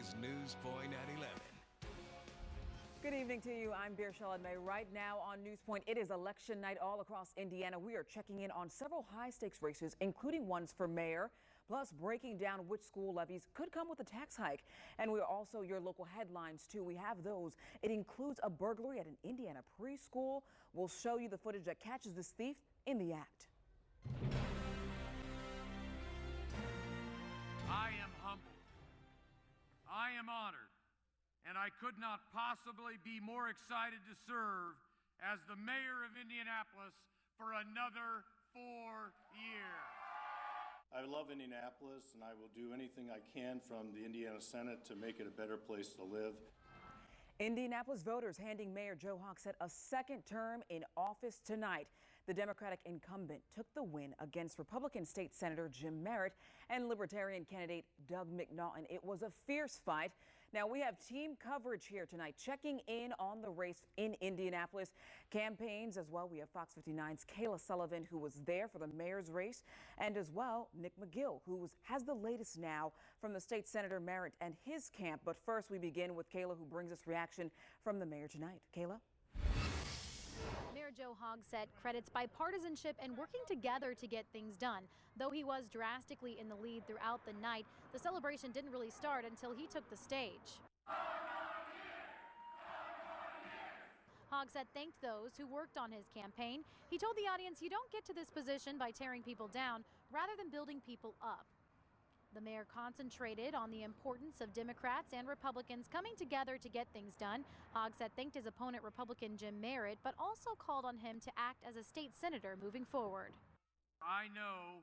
is News Point at 11. Good evening to you. I'm Beershella May. Right now on News Point, it is election night all across Indiana. We are checking in on several high-stakes races, including ones for mayor, plus breaking down which school levies could come with a tax hike. And we're also your local headlines, too. We have those. It includes a burglary at an Indiana preschool. We'll show you the footage that catches this thief in the act. I am humbled. I am honored. And I could not possibly be more excited to serve as the mayor of Indianapolis for another 4 years. I love Indianapolis, and I will do anything I can from the Indiana Senate to make it a better place to live. Indianapolis voters handing Mayor Joe Hogsett a second term in office tonight. The Democratic incumbent took the win against Republican State Senator Jim Merritt and Libertarian candidate Doug McNaughton. It was a fierce fight. Now we have team coverage here tonight, checking in on the race in Indianapolis. Campaigns as well. We have Fox 59's Kayla Sullivan, who was there for the mayor's race, and as well Nick McGill, who has the latest now from the state Senator Merritt and his camp. But first we begin with Kayla, who brings us reaction from the mayor tonight. Kayla? Mayor Joe Hogsett credits bipartisanship and working together to get things done. Though he was drastically in the lead throughout the night, the celebration didn't really start until he took the stage. Hogsett thanked those who worked on his campaign. He told the audience you don't get to this position by tearing people down, rather than building people up. The mayor concentrated on the importance of Democrats and Republicans coming together to get things done. Hogsett thanked his opponent, Republican Jim Merritt, but also called on him to act as a state senator moving forward. I know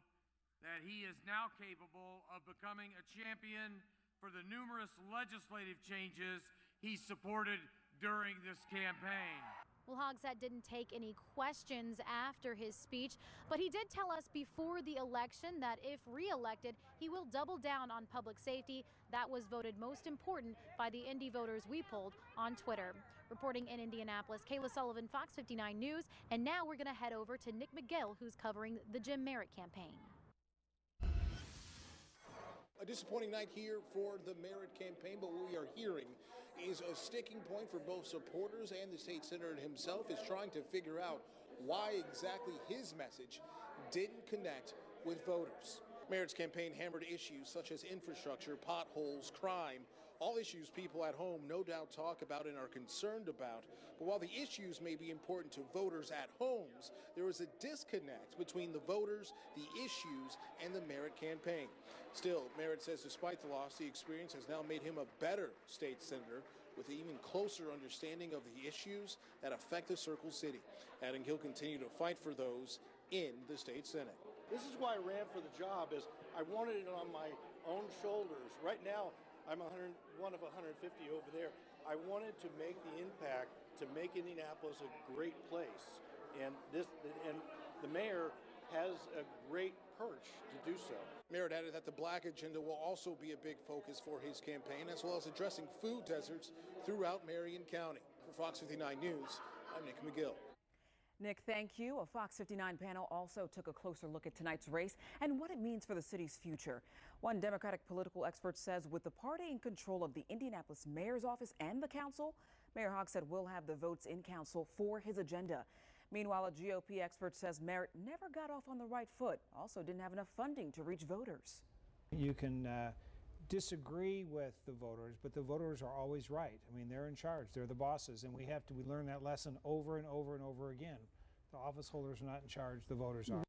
that he is now capable of becoming a champion for the numerous legislative changes he supported during this campaign. Well, Hogsett didn't take any questions after his speech, but he did tell us before the election that if re-elected, he will double down on public safety. That was voted most important by the Indy voters we polled on Twitter. Reporting in Indianapolis, Kayla Sullivan, Fox 59 News. And now we're going to head over to Nick McGill, who's covering the Jim Merritt campaign. A disappointing night here for the Merritt campaign, but what we are hearing is a sticking point for both supporters, and the state senator himself is trying to figure out why exactly his message didn't connect with voters. Merritt's campaign hammered issues such as infrastructure, potholes, crime, all issues people at home no doubt talk about and are concerned about. But while the issues may be important to voters at homes, there is a disconnect between the voters, the issues, and the Merritt campaign. Still, Merritt says despite the loss, the experience has now made him a better state senator with an even closer understanding of the issues that affect the Circle City, adding he'll continue to fight for those in the state Senate. This is why I ran for the job, is I wanted it on my own shoulders. Right now, I'm one of 150 over there. I wanted to make the impact to make Indianapolis a great place, and the mayor has a great perch to do so. Merritt added that the black agenda will also be a big focus for his campaign, as well as addressing food deserts throughout Marion County. For Fox 59 News, I'm Nick McGill. Nick, thank you. A Fox 59 panel also took a closer look at tonight's race and what it means for the city's future. One Democratic political expert says with the party in control of the Indianapolis mayor's office and the council, Mayor Hogsett will have the votes in council for his agenda. Meanwhile, a GOP expert says Merritt never got off on the right foot, also didn't have enough funding to reach voters. You can disagree with the voters, but the voters are always right. I mean, they're in charge, they're the bosses, and we learn that lesson over and over and over again. The office holders are not in charge, the voters are.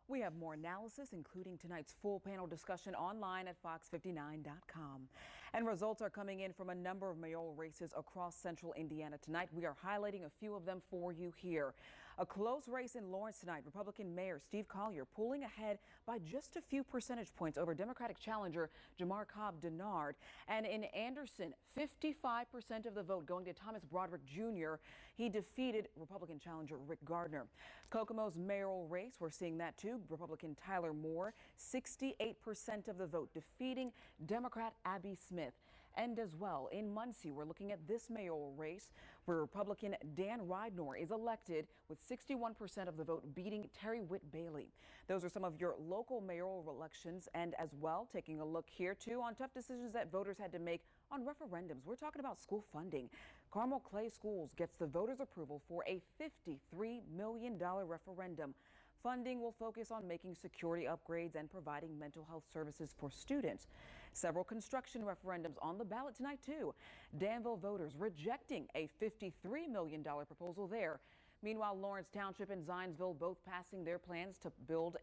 We have more analysis, including tonight's full panel discussion online at fox59.com. And results are coming in from a number of mayoral races across central Indiana tonight. We are highlighting a few of them for you here. A close race in Lawrence tonight. Republican Mayor Steve Collier pulling ahead by just a few percentage points over Democratic challenger Jamar Cobb Denard. And in Anderson, 55% of the vote going to Thomas Broderick Jr. He defeated Republican challenger Rick Gardner. Kokomo's mayoral race, we're seeing that too. Republican Tyler Moore, 68% of the vote, defeating Democrat Abby Smith. And as well, in Muncie, we're looking at this mayoral race where Republican Dan Ridenour is elected with 61% of the vote, beating Terry Whitt Bailey. Those are some of your local mayoral elections, and as well, taking a look here too on tough decisions that voters had to make on referendums. We're talking about school funding. Carmel Clay Schools gets the voters' approval for a $53 million referendum. Funding will focus on making security upgrades and providing mental health services for students. Several construction referendums on the ballot tonight, too. Danville voters rejecting a $53 million proposal there. Meanwhile, Lawrence Township and Zionsville both passing their plans to build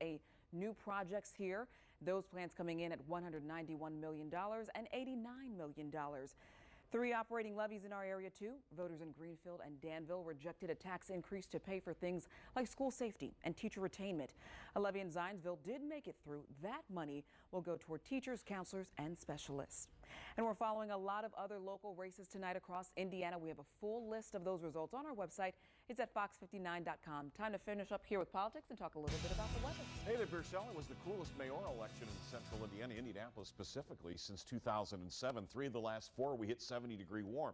new projects here. Those plans coming in at $191 million and $89 million. 3 operating levies in our area, too. Voters in Greenfield and Danville rejected a tax increase to pay for things like school safety and teacher retainment. A levy in Zionsville did make it through. That money will go toward teachers, counselors, and specialists. And we're following a lot of other local races tonight across Indiana. We have a full list of those results on our website. It's at fox59.com. Time to finish up here with politics and talk a little bit about the weather. Hey there, Beershell. It was the coolest mayoral election in central Indiana, Indianapolis specifically, since 2007. 3 of the last 4 we hit 70-degree warm.